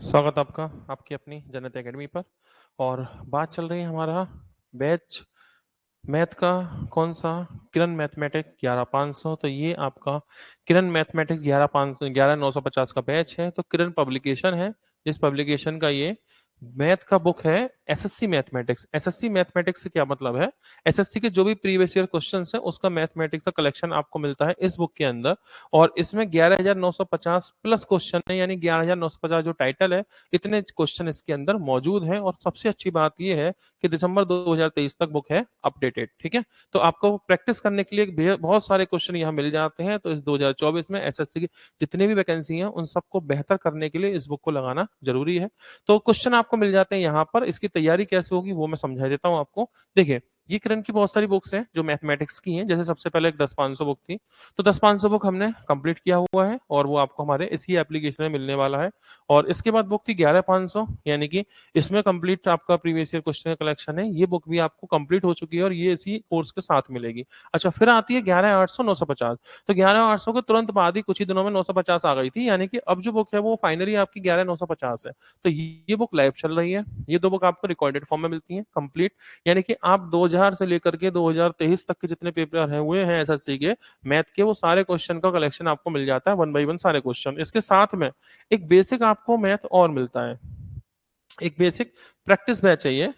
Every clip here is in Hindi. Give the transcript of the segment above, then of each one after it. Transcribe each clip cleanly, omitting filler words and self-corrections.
स्वागत आपका आपकी अपनी जन्नत एकेडमी पर। और बात चल रही है हमारा बैच मैथ का। कौन सा? किरण मैथमेटिक्स 11500। तो ये आपका किरण मैथमेटिक्स 11500 11950 का बैच है। तो किरण पब्लिकेशन है, जिस पब्लिकेशन का ये मैथ का बुक है। SSC mathematics. एसएससी मैथमेटिक्स से क्या मतलब है? एसएससी के जो भी प्रीवियस ईयर क्वेश्चंस हैं उसका मैथमेटिक्स का कलेक्शन आपको मिलता है इस बुक के अंदर। और इसमें 11950 प्लस क्वेश्चन है, यानी 11950 जो टाइटल है, इतने क्वेश्चन इसके अंदर मौजूद हैं। और सबसे अच्छी बात यह है कि दिसंबर 2023 तक बुक है अपडेटेड। ठीक है, तो आपको प्रैक्टिस करने के लिए बहुत सारे क्वेश्चन यहाँ मिल जाते हैं। तो इस 2024 में एसएससी की जितनी भी वैकेंसी हैं उन सबको बेहतर करने के लिए इस बुक को लगाना जरूरी है। तो क्वेश्चन आपको मिल जाते हैं यहाँ पर। इसकी तैयारी कैसे होगी वो मैं समझा देता हूँ आपको। देखिए, ये किरण की बहुत सारी बुक्स हैं जो मैथमेटिक्स की हैं। जैसे सबसे पहले एक 10-500 बुक थी, तो 10-500 बुक हमने कंप्लीट किया हुआ है और वो आपको हमारे इसी एप्लीकेशन में मिलने वाला है। और इसके बाद बुक थी 11500, यानी कि इसमें कंप्लीट आपका प्रीवियस ईयर क्वेश्चन कलेक्शन है। ये बुक भी आपको कंप्लीट हो चुकी है और ये इसी कोर्स के साथ मिलेगी। अच्छा, फिर आती है 11800 950। तो 11800 के तुरंत बाद ही कुछ ही दिनों में 950 आ गई थी, यानी कि अब जो बुक है वो फाइनली आपकी 11950 है। तो ये बुक लाइव चल रही है। ये दो बुक आपको रिकॉर्डेड फॉर्म में मिलती है कंप्लीट, यानी कि आप 2000 से लेकर के 2023 तक के जितने पेपर हैं हुए हैं एसएससी के मैथ के, वो सारे क्वेश्चन का कलेक्शन आपको मिल जाता है, वन बाई वन सारे क्वेश्चन। इसके साथ में एक बेसिक आपको मैथ और मिलता है, एक बेसिक प्रैक्टिस बैच चाहिए।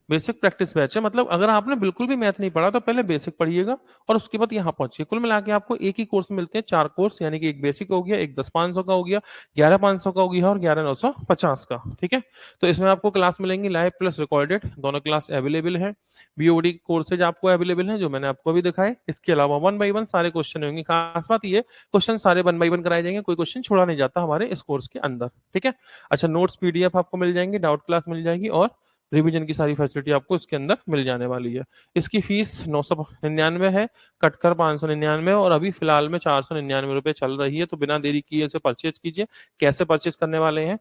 बेसिक प्रैक्टिस बैच है, मतलब अगर आपने बिल्कुल भी मैथ नहीं पढ़ा तो पहले बेसिक पढ़िएगा और उसके बाद यहाँ पहुंचिए। कुल मिला के आपको एक ही कोर्स में मिलते हैं 4 कोर्स, यानी कि एक बेसिक हो गया, एक 10-500 का हो गया, 11500 का हो गया और 11950 का। ठीक है, तो इसमें आपको क्लास मिलेंगी लाइव प्लस रिकॉर्डेड, दोनों क्लास अवेलेबल है। बीओडी कोर्सेज आपको अवेलेबल है जो मैंने आपको अभी दिखाए। इसके अलावा वन बाई वन सारे क्वेश्चन होंगे। खास बात ये, क्वेश्चन सारे वन बाई वन कराए जाएंगे, कोई क्वेश्चन छोड़ा नहीं जाता हमारे इस कोर्स के अंदर। ठीक है, अच्छा, नोट्स पीडीएफ आपको मिल जाएंगे, डाउट क्लास मिल जाएगी और रिवीजन की सारी फैसिलिटी आपको इसके अंदर मिल जाने वाली है। इसकी फीस 999 है, कटकर 599, और अभी फिलहाल में 499 रुपए चल रही है। तो बिना देरी किए इसे परचेज कीजिए। कैसे परचेज करने वाले हैं?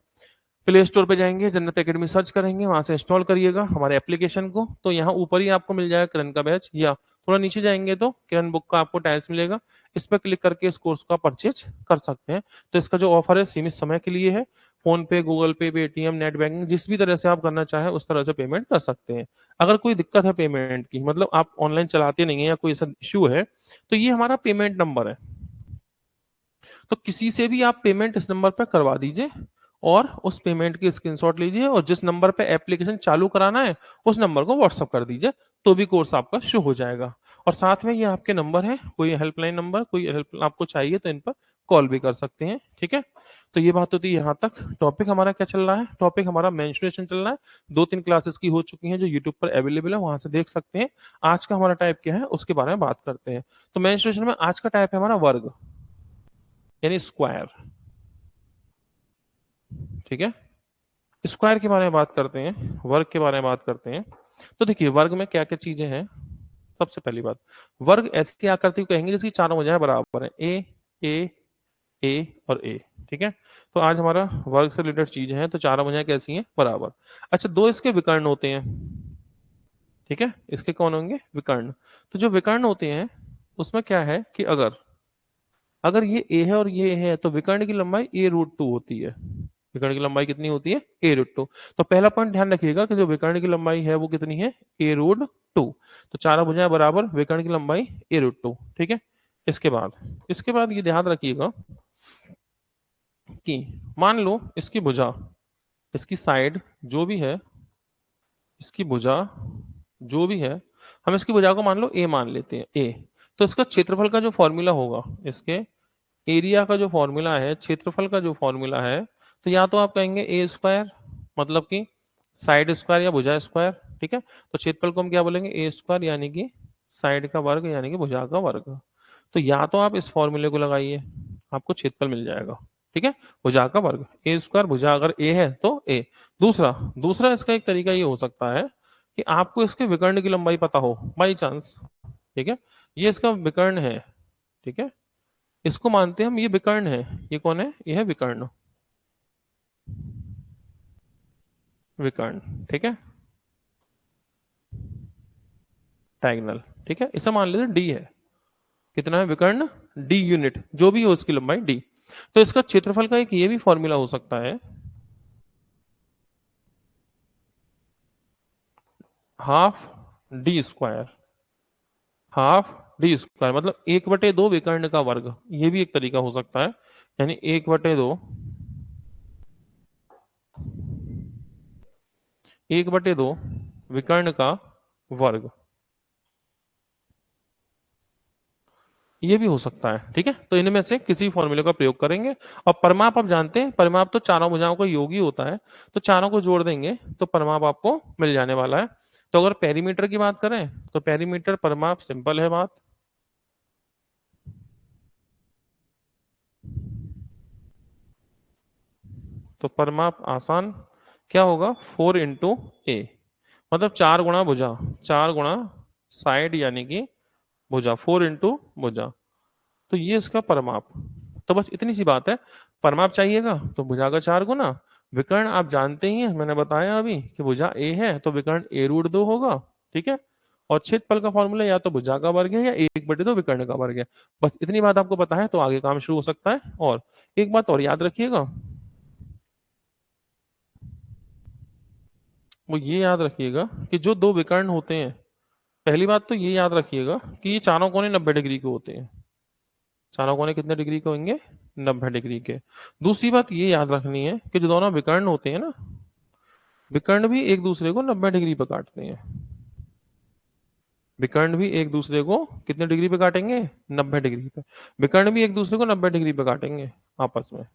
प्ले स्टोर पे जाएंगे, जन्नत एकेडमी सर्च करेंगे, वहां से इंस्टॉल करिएगा हमारे एप्लीकेशन को। तो यहाँ ऊपर ही आपको मिल जाएगा किरण का बैच, या थोड़ा नीचे जाएंगे तो किरण बुक का आपको टाइल्स मिलेगा। इस पर क्लिक करके इस कोर्स का परचेज कर सकते हैं। तो इसका जो ऑफर है सीमित समय के लिए है। फोन पे, गूगल पे, पेटीएम, नेट बैंकिंग, जिस भी तरह से आप करना चाहें उस तरह से पेमेंट कर सकते हैं। अगर कोई दिक्कत है पेमेंट की, मतलब आप ऑनलाइन चलाते नहीं है या कोई ऐसा इश्यू है, तो ये हमारा पेमेंट नंबर है। तो किसी से भी आप पेमेंट इस नंबर पर करवा दीजिए और उस पेमेंट की स्क्रीनशॉट लीजिए और जिस नंबर पे एप्लीकेशन चालू कराना है उस नंबर को व्हाट्सअप कर दीजिए, तो भी कोर्स आपका शुरू हो जाएगा। और साथ में ये आपके नंबर है, कोई हेल्पलाइन नंबर, कोई हेल्प आपको चाहिए तो इन पर कॉल भी कर सकते हैं। ठीक है, तो ये बात होती है यहाँ तक। टॉपिक हमारा क्या चल रहा है? टॉपिक हमारा मेंस्ट्रुएशन चल रहा है। 2-3 क्लासेस की हो चुकी हैं जो यूट्यूब पर अवेलेबल है, वहां से देख सकते हैं। आज का हमारा टाइप क्या है उसके बारे में बात करते हैं। तो मेंस्ट्रुएशन में आज का टाइप है हमारा वर्ग, यानी स्क्वायर। ठीक है, स्क्वायर के बारे में बात करते हैं, वर्ग के बारे में बात करते हैं। तो देखिए, वर्ग में क्या क्या चीजें हैं। सबसे पहली बात, वर्ग ऐसी आकृति को कहेंगे जिसकी चारों भुजाएं बराबर है, ए ए और ए। ठीक है, तो आज हमारा वर्ग से रिलेटेड चीज है। तो चारों भुजाएं कैसी हैं? बराबर। अच्छा, दो इसके विकर्ण होते हैं। ठीक है, इसके कौन होंगे? विकर्ण। तो जो विकर्ण होते हैं उसमें क्या है कि अगर अगर ये ए है और ये है तो विकर्ण की लंबाई a√2 होती है। विकर्ण की लंबाई कितनी होती है? a√2। तो पहला पॉइंट ध्यान रखिएगा कि जो विकर्ण की लंबाई है वो कितनी है? a√2। तो चारों भुजाएं बराबर, विकर्ण की लंबाई a√2। ठीक है, इसके बाद ये ध्यान रखिएगा कि मान लो इसकी भुजा, इसकी साइड जो भी है, इसकी भुजा जो भी है, हम इसकी भुजा को मान लो ए मान लेते हैं, ए। तो इसका क्षेत्रफल का जो फॉर्मूला होगा, इसके एरिया का जो फॉर्मूला है, क्षेत्रफल का जो फॉर्मूला है, तो या तो आप कहेंगे ए स्क्वायर, मतलब कि साइड स्क्वायर या भुजा स्क्वायर। ठीक है, तो क्षेत्रफल को हम क्या बोलेंगे? ए स्क्वायर, यानी कि साइड का वर्ग यानी कि भुजा का वर्ग। तो या तो आप इस फॉर्मूले को लगाइए, आपको क्षेत्रफल मिल जाएगा। ठीक है, भुजा का वर्ग ए स्क्वायर, भुजा अगर ए है तो ए। दूसरा दूसरा इसका एक तरीका ये हो सकता है कि आपको इसके विकर्ण की लंबाई पता हो बाई चांस। ठीक है, ये इसका विकर्ण है। ठीक है, इसको मानते हैं हम, ये विकर्ण है। ये कौन है? ये है विकर्ण, विकर्ण। ठीक है, डायगोनल। ठीक है, इसे मान लेते डी है। कितना है विकर्ण? डी यूनिट, जो भी हो उसकी लंबाई डी। तो इसका क्षेत्रफल का एक ये भी फॉर्मूला हो सकता है, half D square. Half D square मतलब 1/2 विकर्ण का वर्ग, ये भी एक तरीका हो सकता है। यानी 1/2, 1/2 विकर्ण का वर्ग, ये भी हो सकता है। ठीक है, तो इनमें से किसी फॉर्मूले का प्रयोग करेंगे। और परिमाप आप जानते हैं, परिमाप तो चारों भुजाओं का योग ही होता है, तो चारों को जोड़ देंगे तो परिमाप आपको मिल जाने वाला है। तो अगर पेरीमीटर की बात करें तो पेरीमीटर परिमाप सिंपल है बात। तो परिमाप आसान क्या होगा, 4 × A, मतलब 4 × भुजा, 4 × साइड यानी कि भुजा, 4 × भुजा। तो ये इसका परमाप। तो बस इतनी सी बात है, परमाप चाहिएगा तो भुजा का 4 गुना, विकर्ण आप जानते ही हैं, मैंने बताया अभी कि भुजा ए है तो विकर्ण A√2 होगा। ठीक है, और क्षेत्रफल का फॉर्मूला या तो भुजा का वर्ग है या 1/2 विकर्ण का वर्ग है। बस इतनी बात आपको पता है तो आगे काम शुरू हो सकता है। और एक बात और याद रखिएगा, वो ये याद रखिएगा कि जो दो विकर्ण होते हैं, पहली बात तो ये याद रखिएगा कि ये चारों कोने 90 डिग्री के होते हैं। चारों कोने कितने डिग्री के होंगे, 90 डिग्री के। दूसरी बात ये याद रखनी है कि जो दोनों विकर्ण होते हैं ना, विकर्ण भी एक दूसरे को 90 डिग्री पे काटते हैं। विकर्ण भी एक दूसरे को कितने डिग्री पे काटेंगे, 90 डिग्री पे। विकर्ण भी एक दूसरे को 90 डिग्री पे काटेंगे आपस में।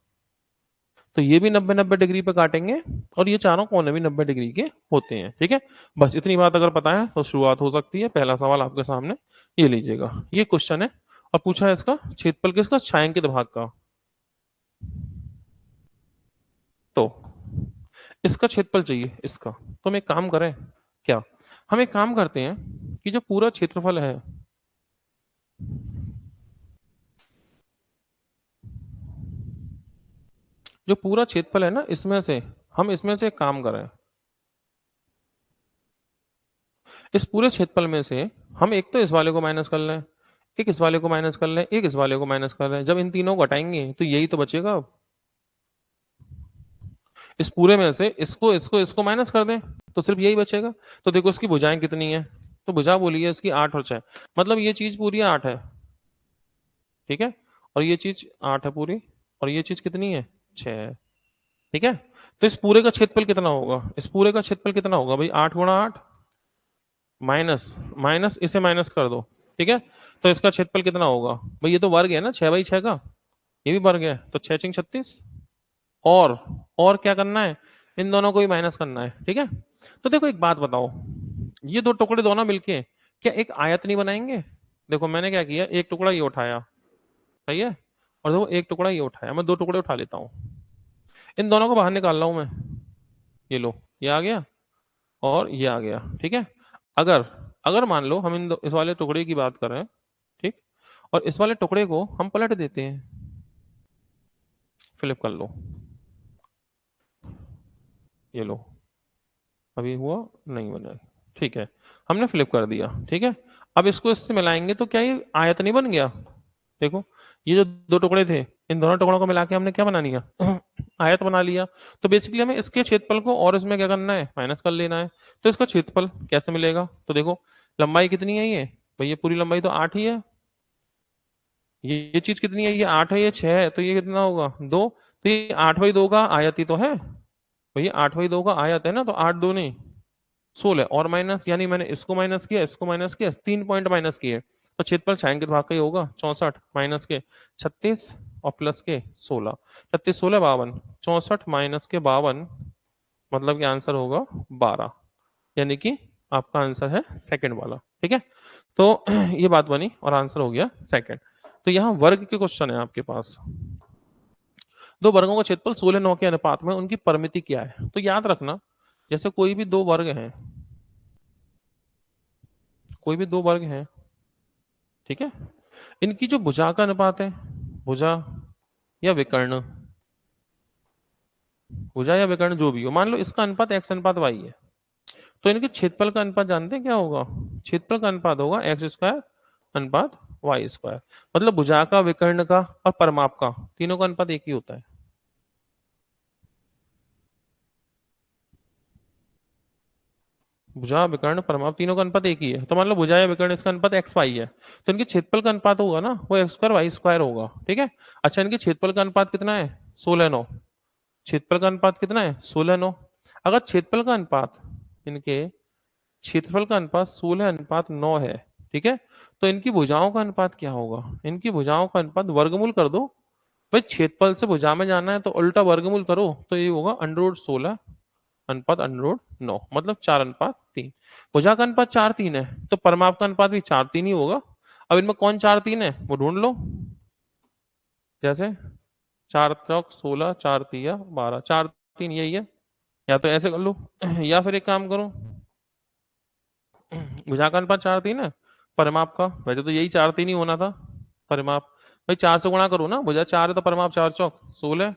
तो ये भी 90-90 डिग्री पे काटेंगे, और ये चारों कोने भी 90 डिग्री के होते हैं। ठीक है, बस इतनी बात अगर पता है तो शुरुआत हो सकती है। पहला सवाल आपके सामने ये लीजिएगा, ये क्वेश्चन है और पूछा है इसका क्षेत्रफल किसका, छायांकित भाग का। तो इसका क्षेत्रफल चाहिए इसका, तो हम एक काम करें क्या, हम एक काम करते हैं कि जो पूरा क्षेत्रफल है, जो पूरा क्षेत्रफल है ना, इसमें से हम इसमें से एक काम करें, इस पूरे क्षेत्रफल में से हम एक तो इस वाले को माइनस कर लें, एक इस वाले को माइनस कर लें, एक इस वाले को माइनस कर लें। जब इन तीनों को घटाएंगे तो यही तो बचेगा। अब इस पूरे में से इसको इसको इसको माइनस कर दें तो सिर्फ यही बचेगा। तो देखो इसकी भुजाएं कितनी है, तो भुजा बोली है इसकी 8 और 6, मतलब ये चीज पूरी 8 है। ठीक है, और ये चीज 8 है पूरी, और ये चीज कितनी है, 6 है। ठीक है, तो इस पूरे का क्षेत्रफल कितना होगा, इस पूरे का क्षेत्रफल कितना होगा भाई, 8 × 8 माइनस माइनस इसे माइनस कर दो। ठीक है, तो इसका क्षेत्रफल कितना होगा भाई, ये तो वर्ग है ना 6/6 का, ये भी वर्ग है, तो 6×6 = 36। और और क्या करना है, इन दोनों को भी माइनस करना है। ठीक है, तो देखो एक बात बताओ, ये दो टुकड़े दोनों मिलके क्या एक आयत नहीं बनाएंगे। देखो मैंने क्या किया, एक टुकड़ा ये उठाया, सही है, और देखो एक टुकड़ा ये उठाया, मैं 2 टुकड़े उठा लेता हूँ, इन दोनों को बाहर निकाल रहा हूं मैं। ये लो, ये आ गया और ये आ गया। ठीक है, अगर अगर मान लो हम इस वाले टुकड़े की बात करें, ठीक, और इस वाले टुकड़े को हम पलट देते हैं, फ्लिप कर लो, ये लो, अभी हुआ नहीं बना, ठीक है, हमने फ्लिप कर दिया। ठीक है, अब इसको इससे मिलाएंगे तो क्या ये आयत नहीं बन गया। देखो ये जो 2 टुकड़े थे, इन दोनों टुकड़ों को मिला के हमने क्या बना लिया, आयत बना लिया। तो बेसिकली हमें इसके क्षेत्रफल को और इसमें क्या करना है, माइनस कर लेना है। तो इसका क्षेत्रफल कैसे मिलेगा, तो देखो लंबाई कितनी है ये भाई, ये पूरी लंबाई तो 8 ही है, ये चीज कितनी है, ये 8 है, ये 6 है, तो ये कितना होगा, 2। तो ये 8/2 का आयत ही तो है भैया, 8/2 का आयत है ना, तो 8×2 = 16, और माइनस यानी मैंने इसको माइनस किया, इसको माइनस किया, 3 पॉइंट माइनस किए, तो क्षेत्रफल छायांकित भाग का ही होगा। 64 माइनस के 36 और प्लस के 16, 36 16 52, 64 माइनस के 52, मतलब कि आंसर होगा 12, यानी कि आपका आंसर है सेकंड वाला। ठीक है, तो ये बात बनी और आंसर हो गया सेकंड। तो यहाँ वर्ग के क्वेश्चन है आपके पास, दो वर्गों का क्षेत्रफल 16:9 के अनुपात में उनकी परिमिति क्या है। तो याद रखना, जैसे कोई भी दो वर्ग हैं, कोई भी दो वर्ग हैं, ठीक है, इनकी जो भुजा का अनुपात है, भुजा या विकर्ण, भुजा या विकर्ण जो भी हो, मान लो इसका अनुपात x/y है, तो इनके क्षेत्रफल का अनुपात जानते हैं क्या होगा, क्षेत्रफल का अनुपात होगा x² अनुपात वाई स्क्वायर। मतलब भुजा का, विकर्ण का और परमाप का तीनों का अनुपात एक ही होता है। भुजा, विकर्ण, परमाप तीनों का अनुपात एक ही है। तो मान लो भुजा या विकर्ण इसका अनुपात एक्स वाई है, तो इनके क्षेत्रफल का अनुपात होगा ना वो एक्स स्क्वायर वाई स्क्वायर होगा। ठीक है। अच्छा, इनके क्षेत्रफल का अनुपात कितना है? 16:9। क्षेत्रफल का अनुपात कितना है? 16:9। अगर क्षेत्रफल का अनुपात, इनके क्षेत्रफल का अनुपात 16:9 है, ठीक है, तो इनकी भुजाओं का अनुपात क्या होगा? इनकी भुजाओं का अनुपात वर्गमूल कर दो। भाई क्षेत्रफल से भुजा में जाना है तो उल्टा वर्गमूल करो, तो ये होगा √16 अनुपात √9, मतलब 4:3। भुजा का अनुपात 4:3 है, तो परमाप का अनुपात भी 4:3 ही होगा। अब इनमें कौन 4:3 है वो ढूंढ लो। जैसे 4 × 16, 4×3 = 12, 4:3 यही है। या तो ऐसे कर लो या फिर एक काम करो, भुजा का अनुपात 4:3 है, परिमाप का वैसे तो यही 4:3 ही होना था। परिमाप भाई 4 से गुणा करो ना, भुजा 4 है तो परिमाप 4×4 = 16।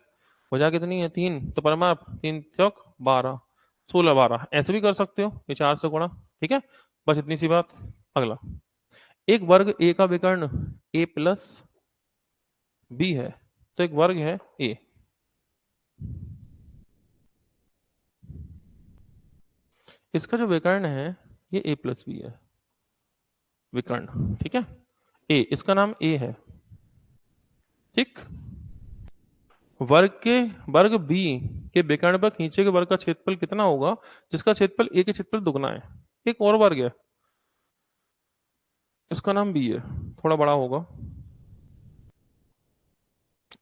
भुजा कितनी है? 3, तो परिमाप 3×4 = 12। 16, 12 ऐसे भी कर सकते हो, ये 4 से गुणा। ठीक है, बस इतनी सी बात। अगला, एक वर्ग ए का विकर्ण ए प्लस बी है, तो एक वर्ग है ए, इसका जो विकर्ण है ये ए प्लस बी है, विकर्ण। ठीक है, ए, इसका नाम ए है। ठीक। वर्ग बी के विकर्ण पर खींचे गए वर्ग का क्षेत्रफल कितना होगा जिसका क्षेत्रफल ए के क्षेत्रफल दुगना है? एक और वर्ग है, इसका नाम बी है, थोड़ा बड़ा होगा।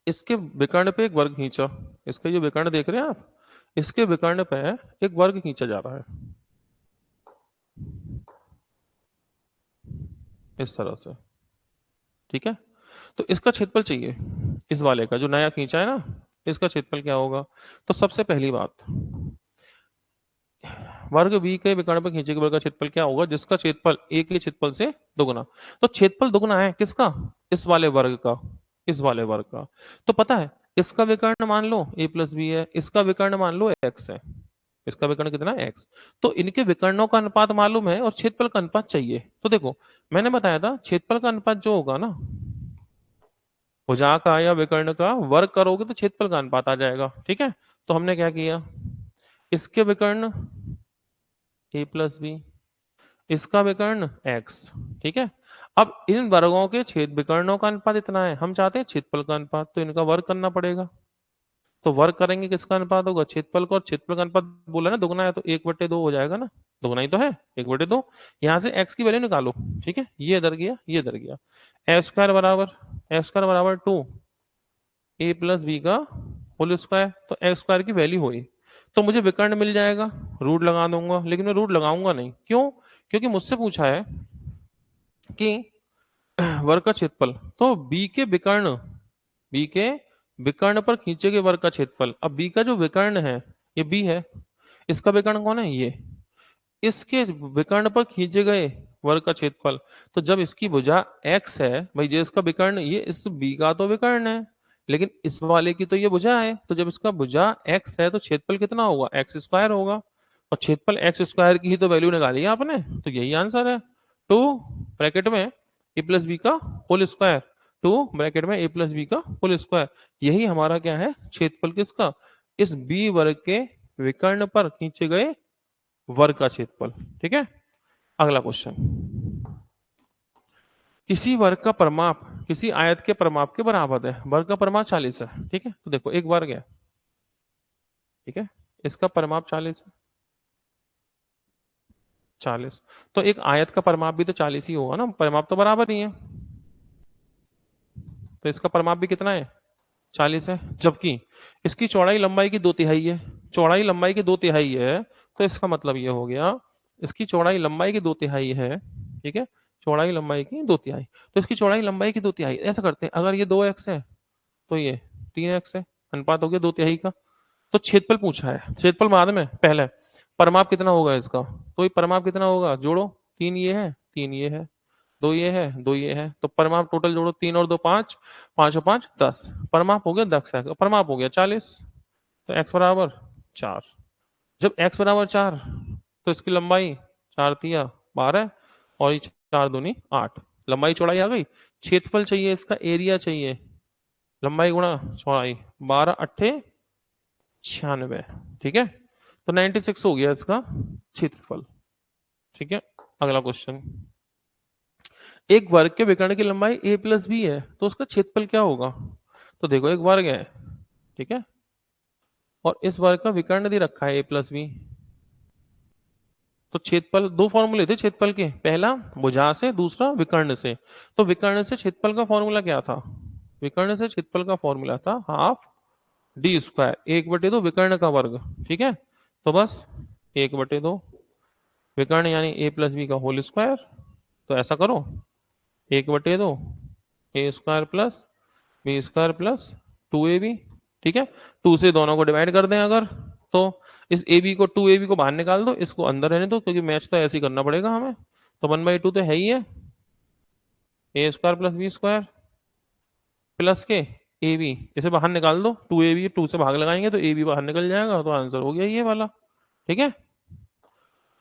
इसके विकर्ण पे एक वर्ग खींचा, इसके जो विकर्ण देख रहे हैं आप, इसके विकर्ण पे एक वर्ग खींचा जा रहा है इस तरह से। ठीक है, तो इसका क्षेत्रफल चाहिए, इस वाले का जो नया खींचा है ना, इसका क्षेत्रफल क्या होगा? तो सबसे पहली बात, वर्ग बी के विकर्ण पर खींचे गए वर्ग का क्षेत्रफल क्या होगा जिसका क्षेत्रफल ए के क्षेत्रफल से दुगना। तो क्षेत्रफल दुगना है किसका? इस वाले वर्ग का, इस वाले वर्ग का। तो पता है, इसका विकर्ण मान लो ए प्लस बी है, इसका विकर्ण मान लो एक्स है। इसका विकर्ण कितना है? एक्स। तो इनके विकर्णों का अनुपात मालूम है और क्षेत्रफल का अनुपात चाहिए। तो देखो, मैंने बताया था क्षेत्रफल का अनुपात जो होगा ना, भुजा का या विकर्ण का वर्ग करोगे तो क्षेत्रफल का अनुपात आ जाएगा। ठीक है, तो हमने क्या किया, इसके विकर्ण ए प्लस बी, इसका विकर्ण एक्स। ठीक है, अब इन वर्गों के छेद विकर्णों का अनुपात इतना है, हम चाहते हैं क्षेत्रफल का अनुपात, तो इनका वर्ग करना पड़ेगा। तो वर्ग करेंगे, किसका अनुपात होगा? क्षेत्रफल का। और क्षेत्रफल का अनुपात बोला ना दुगना है, तो 1/2 हो जाएगा ना, दुगना ही तो है, 1/2। यहाँ से एक्स की वैल्यू निकालो। ठीक है, ये इधर गया, ये इधर गया। x² = 2 ए प्लस बी का होल स्क्वायर, तो एक्स स्क्वायर की वैल्यू हुई, तो मुझे विकर्ण मिल जाएगा। रूट लगा दूंगा, लेकिन मैं रूट लगाऊंगा नहीं, क्यों? क्योंकि मुझसे पूछा है कि वर्ग का क्षेत्रफल, तो बी के विकर्ण, बी के विकर्ण पर खींचे गए वर्ग का क्षेत्रफल। अब बी का जो विकर्ण है ये बी है, इसका विकर्ण कौन है? ये। इसके विकर्ण पर खींचे गए वर्ग का क्षेत्रफल, तो जब इसकी भुजा x है भाई, जो इसका विकर्ण, ये इस b का तो विकर्ण है, लेकिन इस वाले की तो ये भुजा है, तो जब इसका भुजा x है तो क्षेत्रफल कितना होगा? x² होगा। और क्षेत्रफल x² की ही तो वैल्यू निकाली है आपने, तो यही आंसर है। 2 ब्रैकेट में ए प्लस बी का होल स्क्वायर, 2 ब्रैकेट में ए प्लस बी का होल स्क्वायर, यही हमारा क्या है? क्षेत्रफल किसका? इस बी वर्ग के विकर्ण पर खींचे गए वर्ग का क्षेत्रफल। ठीक है, अगला क्वेश्चन, किसी वर्ग का परिमाप किसी आयत के परिमाप के बराबर है। वर्ग का परिमाप 40 है। ठीक है, तो देखो एक वर्ग है, ठीक है, इसका परिमाप 40 है, 40। तो एक आयत का परिमाप भी तो 40 ही होगा ना, परिमाप तो बराबर ही है, तो इसका परिमाप भी कितना है? 40 है। जबकि इसकी चौड़ाई लंबाई की 2/3 है, चौड़ाई लंबाई की 2/3 है, तो इसका मतलब ये हो गया, इसकी चौड़ाई लंबाई की 2/3 है। ठीक है, चौड़ाई लंबाई की 2/3, तो इसकी चौड़ाई लंबाई की 2/3। ऐसा करते हैं, अगर ये 2x है तो ये 3x है, अनुपात हो गया 2/3 का। तो क्षेत्रफल पूछा है, क्षेत्रफल बाद में, पहले परिमाप कितना होगा इसका, तो ये परिमाप कितना होगा? जोड़ो, 3 ये है, 3 ये है, 2 ये है, 2 ये है, तो परिमाप टोटल जोड़ो, 3 और 2 5, 5 और 5 10, परिमाप हो गया 10 है, परिमाप हो गया 40। तो x बराबर 4। जब x बराबर 4, तो इसकी लंबाई 4×3 = 12, और ये 4×2 = 8, लंबाई चौड़ाई आ गई। क्षेत्रफल चाहिए, इसका एरिया चाहिए, लंबाई गुणा चौड़ाई, 12 × 96, ठीक है। तो 96 हो गया इसका क्षेत्रफल, ठीक है। अगला क्वेश्चन, एक वर्ग के विकर्ण की लंबाई a प्लस बी है, तो उसका क्षेत्रफल क्या होगा? तो देखो एक वर्ग है, ठीक है, और इस वर्ग का विकर्ण दे रखा है a प्लस बी। तो क्षेत्रफल, दो फॉर्मूले थे क्षेत्रफल के, पहला भुजा से, दूसरा विकर्ण से। तो विकर्ण से क्षेत्रफल का फॉर्मूला क्या था? विकर्ण से क्षेत्रफल का फॉर्मूला था हाफ डी स्क्वायर, 1/2 विकर्ण का वर्ग, ठीक है। तो बस 1/2 विकर्ण यानी a प्लस बी का होल स्क्वायर। तो ऐसा करो, 1/2 a square plus b square plus 2ab, ठीक है। 2 से दोनों को डिवाइड कर दें अगर, तो इस ए बी को, 2ab को बाहर निकाल दो, इसको अंदर रहने दो, क्योंकि मैच तो ऐसे ही करना पड़ेगा हमें। तो 1/2 तो है ही है, a square plus b square plus के ए बी, इसे बाहर निकाल दो, 2ab, 2 से भाग लगाएंगे तो ए बी बाहर निकल जाएगा, तो आंसर हो गया ये वाला, ठीक है।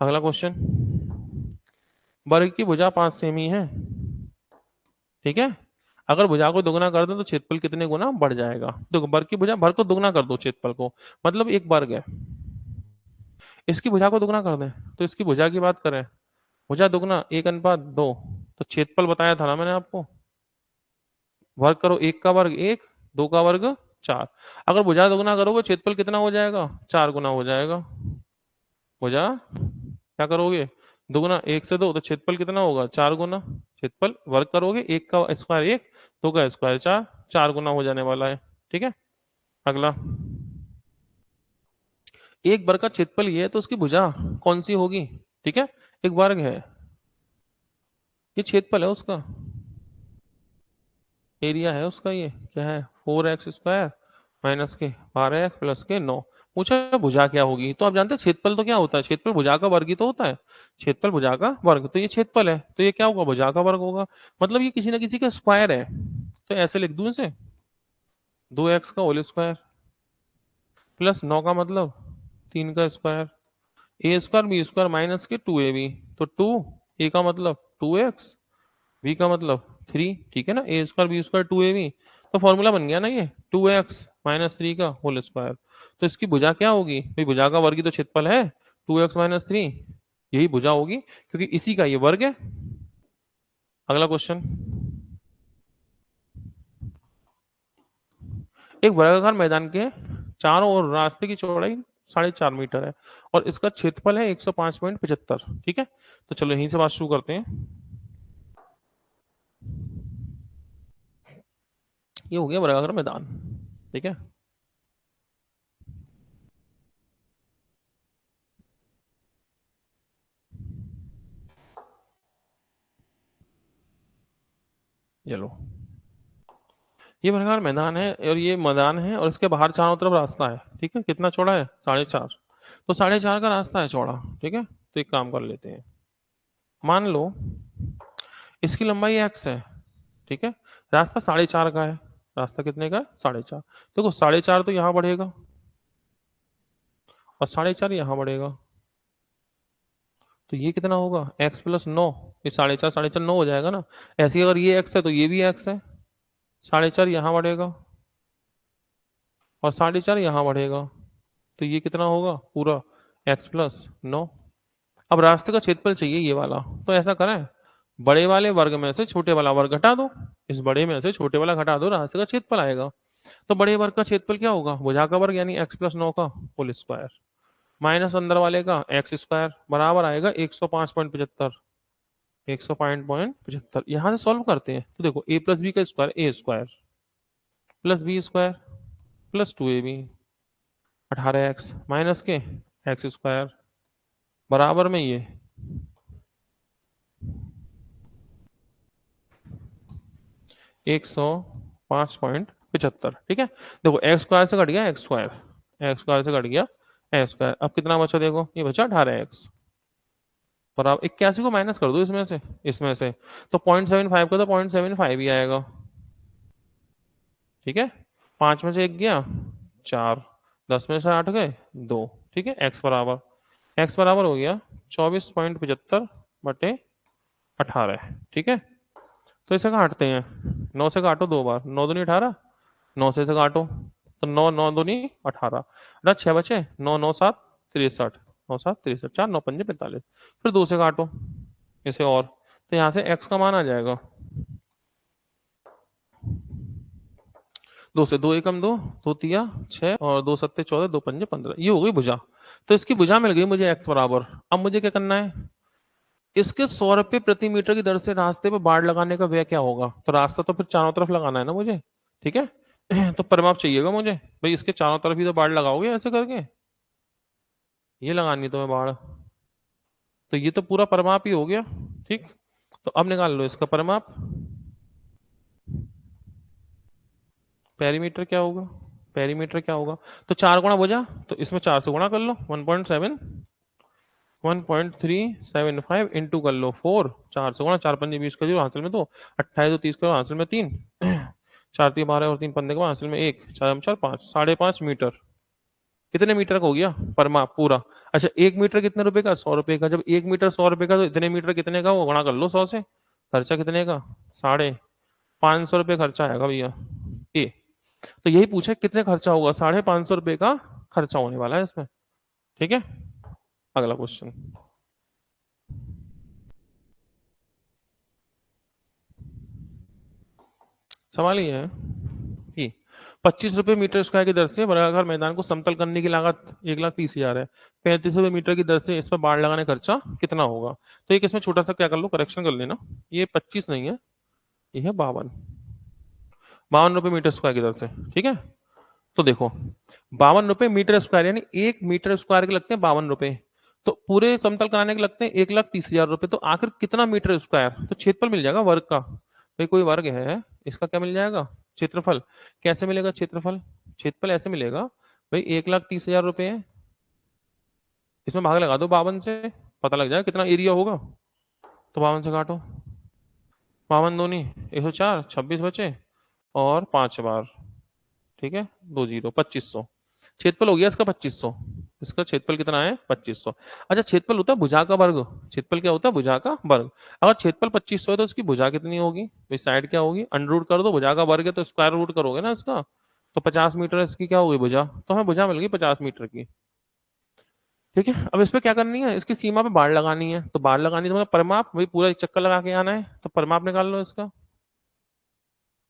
अगला क्वेश्चन, वर्ग की भुजा 5 सेमी है, ठीक है। अगर भुजा को दुगना कर दो तो क्षेत्रफल कितने गुना बढ़ जाएगा? देखो वर्ग की भुजा, वर्ग को दुगना कर दो क्षेत्रफल को, मतलब एक वर्ग है, इसकी भुजा को दुगना कर दें, तो इसकी भुजा की बात करें, भुजा दुगना 1:2, तो क्षेत्रफल बताया था ना मैंने आपको, वर्ग करो, एक का वर्ग एक, दो का वर्ग चार। अगर भुजा दुगना करोगे क्षेत्रफल कितना हो जाएगा? 4 गुना हो जाएगा। भुजा क्या करोगे? दुगना, 1 से 2, तो क्षेत्रफल कितना होगा? 4 गुना। क्षेत्रफल वर्ग करोगे, एक का स्क्वायर एक, दो का स्क्वायर चार, 4 गुना हो जाने वाला है, ठीक है। अगला, एक वर्ग का क्षेत्रफल ये है, तो उसकी भुजा कौन सी होगी? ठीक है, एक वर्ग है, ये क्षेत्रफल है उसका, एरिया है उसका, ये क्या है? 4x² माइनस के 12x प्लस के 9। पूछा भुजा क्या होगी, तो आप जानते हैं क्षेत्रफल तो क्या होता है? क्षेत्रफल भुजा का वर्ग ही तो होता है, क्षेत्रफल भुजा का वर्ग, तो ये क्षेत्रफल है, तो ये क्या होगा? भुजा का वर्ग होगा, मतलब ये किसी ना किसी का स्क्वायर है। तो ऐसे लिख दूं इसे, 2x का होल स्क्वायर प्लस 9 का मतलब 3 का square, a square B square minus के 2ab, तो 2 ए का मतलब 2x, बी का मतलब 3, ठीक है ना, ए स्क्वायर बी स्क्वायर 2ab, तो फॉर्मूला बन गया ना ये, 2x माइनस 3 का होल स्क्वायर। तो इसकी भुजा क्या होगी भाई? भुजा का वर्ग ही तो क्षेत्रफल है, 2x माइनस 3, यही भुजा होगी, क्योंकि इसी का ये वर्ग है। अगला क्वेश्चन, एक वर्गाकार मैदान के चारों ओर रास्ते की चौड़ाई 4.5 मीटर है, और इसका क्षेत्रफल है 105.75, ठीक है। तो चलो यहीं से बात शुरू करते हैं। ये हो गया वर्गाकार मैदान, ठीक है। ये लो, ये वर्गाकार मैदान है, और ये मैदान है, और इसके बाहर चारों तरफ रास्ता है, ठीक है। कितना चौड़ा है? 4.5, तो 4.5 का रास्ता है चौड़ा, ठीक है। तो एक काम कर लेते हैं, मान लो इसकी लंबाई x है, ठीक है, रास्ता 4.5 का है, रास्ता कितने का है? 4.5। देखो 4.5 तो यहाँ बढ़ेगा, और 4.5 यहाँ बढ़ेगा, तो ये कितना होगा? x प्लस 9, ये 4.5 4.5 9 हो जाएगा ना। ऐसे ही अगर ये x है तो ये भी x है, 4.5 यहाँ बढ़ेगा, और 4.5 यहाँ बढ़ेगा, तो ये कितना होगा पूरा? x plus 9। अब रास्ते का क्षेत्रफल चाहिए ये वाला, तो ऐसा करें, बड़े वाले वर्ग में से छोटे वाला वर्ग घटा दो, इस बड़े में से छोटे वाला घटा दो, रास्ते का क्षेत्रफल आएगा। तो बड़े वर्ग का क्षेत्रफल क्या होगा? भुजा का वर्ग यानी x प्लस 9 का होल स्क्वायर, माइनस अंदर वाले का एक्स स्क्वायर, बराबर आएगा 105.75। 105.75 यहां से सॉल्व करते हैं, तो देखो a प्लस बी का square a square plus b square plus 2ab, 18x minus के एक्स स्क्वायर, बराबर में ये 105.75, ठीक है। देखो एक्स स्क्वायर से कट गया एक्स स्क्वायर, एक्स स्क्वायर से कट गया एक्स स्क्वायर, अब कितना बचा? देखो ये बचा 18x, बराबर 81 को माइनस कर दो इसमें से, इसमें से, तो 0.75 का तो 0.75 ही आएगा, ठीक है। 5 में से 1 गया 4, 10 में से 8 गए 2, ठीक है। एक्स बराबर हो गया 24.75/18, ठीक है। तो इसे काटते हैं, 9 से काटो 2 बार, 9 दूनी 18, 9 से काटो तो 9 9 दूनी 18, ना 6 बचे, 9 9 7 63, 9 7 63, 4 9 5 45, फिर 2 से काटो इसे, और तो यहाँ से x का मान आ जाएगा, 2 से 2 एकम 2, 2 तिया 6 और 2 सत्ते 14, 2 पंजे 15, ये हो गई भुजा। तो इसकी भुजा मिल गई मुझे x बराबर। अब मुझे क्या करना है, इसके 100 रुपये प्रति मीटर की दर से रास्ते पे बाड़ लगाने का व्यय क्या होगा, तो रास्ता तो फिर चारों तरफ लगाना है ना मुझे, ठीक है। तो परिमाप चाहिएगा मुझे, भाई इसके चारों तरफ ही तो बाड़ लगाओगे ऐसे करके, ये लगानी तो मैं बाड़, तो ये तो पूरा परिमाप ही हो गया, ठीक। तो अब निकाल लो इसका परिमाप, पेरीमीटर क्या होगा, पेरीमीटर क्या होगा, तो 4 गुणा भुजा, तो इसमें 4 से गुणा कर लो, 1.375 इंटू कर लो 4, 4 से गुणा, 4 पंजे 20 का 0, हासिल में 2, 28 2 30 करो, हासिल में 3, 4 3 12 और 3 15 के बाद हासिल में 1, 4 4 5, 5.5 मीटर। कितने मीटर का हो गया परिमाप पूरा। अच्छा 1 मीटर कितने रुपए का, 100 रुपए का, जब 1 मीटर 100 रुपए का, तो इतने मीटर कितने का, वो गुणा कर लो 100 से, खर्चा कितने का, 550 रुपये खर्चा आएगा भैया ये। तो यही पूछा कितने खर्चा होगा, 550 रुपये का खर्चा होने वाला है इसमें, ठीक है। अगला क्वेश्चन, सवाल ये है कि 25 रुपये मीटर स्क्वायर की दर से वर्गाकार मैदान को समतल करने की लागत 1,30,000 है, 35 रुपये मीटर की दर से इस पर बाढ़ लगाने खर्चा कितना होगा। तो एक इसमें छोटा सा क्या कर लो, करेक्शन कर लेना, ये 25 नहीं है, ये है 52, 52 रुपये मीटर स्क्वायर की दर से, ठीक है। तो देखो 52 रुपये मीटर स्क्वायर, यानी 1 मीटर स्क्वायर के लगते हैं 52 रुपये, तो पूरे समतल कराने के लगते हैं 1,30,000 रुपये। तो आखिर कितना मीटर स्क्वायर, तो क्षेत्रफल मिल जाएगा वर्ग का, भाई कोई वर्ग है इसका क्या मिल जाएगा, क्षेत्रफल। कैसे मिलेगा क्षेत्रफल, क्षेत्रफल ऐसे मिलेगा, भाई 1,30,000 रुपये है, इसमें भाग लगा दो 52 से, पता लग जाएगा कितना एरिया होगा। तो 52 से काटो, 52 दूनी 104, 26 बचे और 5 बार, ठीक है, 2 0, 2500 क्षेत्रफल हो गया इसका 2500। इसका क्षेत्रफल कितना है 2500। अच्छा क्षेत्रफल होता है भुजा का वर्ग, क्षेत्रफल क्या होता है भुजा का वर्ग। अगर क्षेत्रफल 2500 है तो इसकी भुजा कितनी होगी, भाई साइड क्या होगी, अंडर रूट कर दो, भुजा का वर्ग है तो स्क्वायर रूट करोगे ना इसका, तो 50 मीटर इसकी क्या होगी भुजा, तो हमें भुजा मिल गई 50 मीटर की, ठीक है। अब इस पे क्या करनी है, इसकी सीमा पे बाढ़ लगानी है, तो बाढ़ लगानी है तो मतलब परिमाप, वही पूरा एक चक्कर लगा के आना है, तो परिमाप निकाल लो इसका,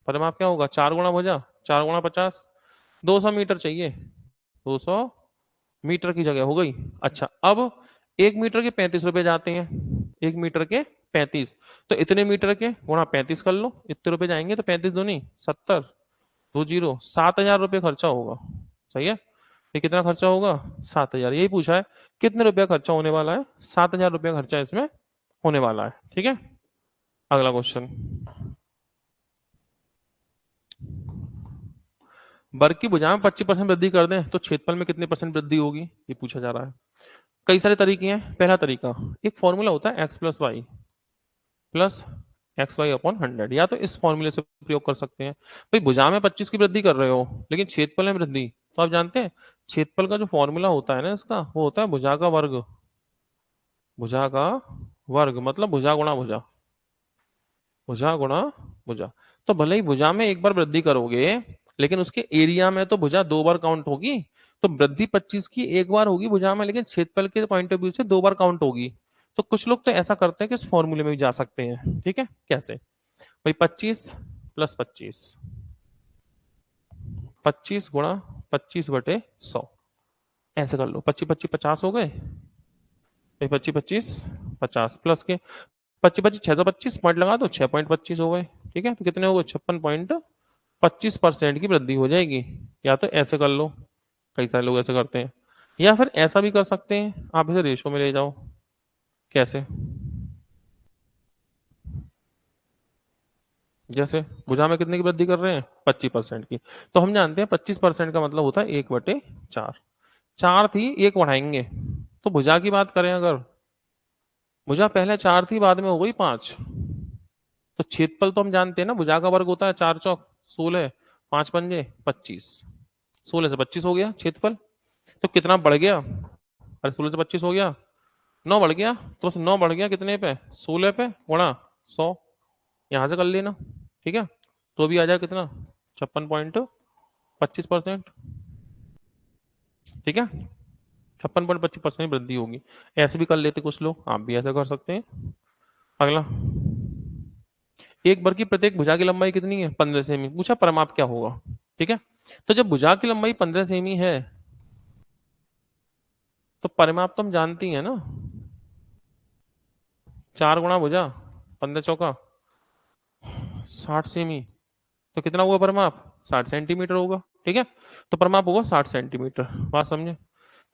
परिमाप क्या होगा, 4 गुणा भुजा, 4 गुणा 50, 200 मीटर चाहिए, 200 मीटर की जगह हो गई। अच्छा अब 1 मीटर के 35 रुपए जाते हैं, 1 मीटर के 35, तो इतने मीटर के गुणा 35 कर लो, इतने रुपए जाएंगे, तो 35 दूनी 70, 2 0, 7,000 रुपये खर्चा होगा, सही है। ये कितना खर्चा होगा, 7,000, यही पूछा है कितने रुपया खर्चा होने वाला है, 7,000 रुपया खर्चा इसमें होने वाला है, ठीक है। अगला क्वेश्चन, वर्ग की भुजा में 25% वृद्धि कर दें तो क्षेत्रफल में कितने परसेंट वृद्धि होगी, ये पूछा जा रहा है। कई सारे तरीके हैं, पहला तरीका, एक फॉर्मूला होता है x+y+x y/100, या तो इस फॉर्मूले से प्रयोग कर सकते हैं। भाई भुजा में 25 की वृद्धि कर रहे हो लेकिन क्षेत्रफल में वृद्धि, तो आप जानते हैं क्षेत्रफल का जो फॉर्मूला होता है ना इसका, वो होता है भुजा का वर्ग, भुजा का वर्ग मतलब भुजा गुणा भुजा, भुजा गुणा भुजा। तो भले ही भुजा में एक बार वृद्धि करोगे लेकिन उसके एरिया में तो भुजा 2 बार काउंट होगी, तो वृद्धि 25 की एक बार होगी भुजा में, लेकिन क्षेत्रफल के पॉइंट ऑफ व्यू से 2 बार काउंट होगी। तो कुछ लोग तो ऐसा करते हैं कि इस फॉर्मूले में भी जा सकते हैं, ठीक है। कैसे, भाई 25 + 25, 25 × 25/100, ऐसे कर लो, 25 25 50 हो गए, भाई 25 25 50 प्लस के 25 25 625 पॉइंट लगा दो, 6.25 हो गए, ठीक है। तो कितने हो गए, 56.25% की वृद्धि हो जाएगी। या तो ऐसे कर लो, कई सारे लोग ऐसे करते हैं, या फिर ऐसा भी कर सकते हैं, आप इसे रेशो में ले जाओ। कैसे, जैसे भुजा में कितने की वृद्धि कर रहे हैं 25% की, तो हम जानते हैं 25% का मतलब होता है 1/4, 4 थी 1 बढ़ाएंगे, तो भुजा की बात करें अगर, भुजा पहले 4 थी बाद में हो गई 5, तो क्षेत्रफल तो हम जानते हैं ना, भुजा का वर्ग होता है 4 × 4 = 16, 5 × 5 = 25, 16 से 25 हो गया क्षेत्रफल। तो कितना बढ़ गया, अरे 16 से 25 हो गया, 9 बढ़ गया, तो बस 9 बढ़ गया कितने पे, 16 पे गुणा 100, यहाँ से कर लेना, ठीक है। तो भी आ जाए कितना, 56.25%, ठीक है। 56.25% वृद्धि होगी। ऐसे भी कर लेते कुछ लोग, आप भी ऐसा कर सकते हैं। अगला, एक वर्ग की प्रत्येक भुजा की लंबाई कितनी है, 15 सेमी, पूछा परिमाप क्या होगा, ठीक है। तो जब भुजा की लंबाई 15 सेमी है तो परिमाप तो हम जानती हैं ना, 4 गुणा भुजा, 15 चौका 60 सेमी, तो कितना हुआ परिमाप, 60 सेंटीमीटर होगा, ठीक है। तो परिमाप होगा 60 सेंटीमीटर, बात समझे।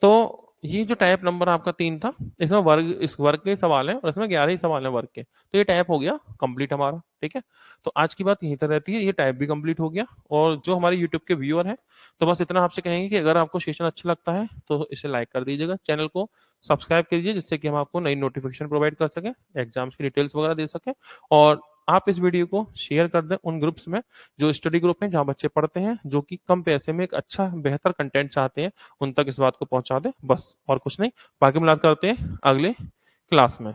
तो ये जो टाइप नंबर आपका 3 था, इसमें वर्ग, इस वर्ग के सवाल है और इसमें 11 ही सवाल है वर्ग के, तो ये टाइप हो गया कंप्लीट हमारा, ठीक है। तो आज की बात यहीं तक रहती है, ये टाइप भी कंप्लीट हो गया। और जो हमारे यूट्यूब के व्यूअर हैं, तो बस इतना आपसे कहेंगे कि अगर आपको सेशन अच्छा लगता है तो इसे लाइक कर दीजिएगा, चैनल को सब्सक्राइब कीजिए, जिससे कि हम आपको नई नोटिफिकेशन प्रोवाइड कर सकें, एग्जाम्स की डिटेल्स वगैरह दे सकें। और आप इस वीडियो को शेयर कर दें उन ग्रुप्स में, जो स्टडी ग्रुप हैं जहाँ बच्चे पढ़ते हैं, जो कि कम पैसे में एक अच्छा बेहतर कंटेंट चाहते हैं, उन तक इस बात को पहुंचा दें, बस और कुछ नहीं। बाकी मुलाकात करते हैं अगले क्लास में।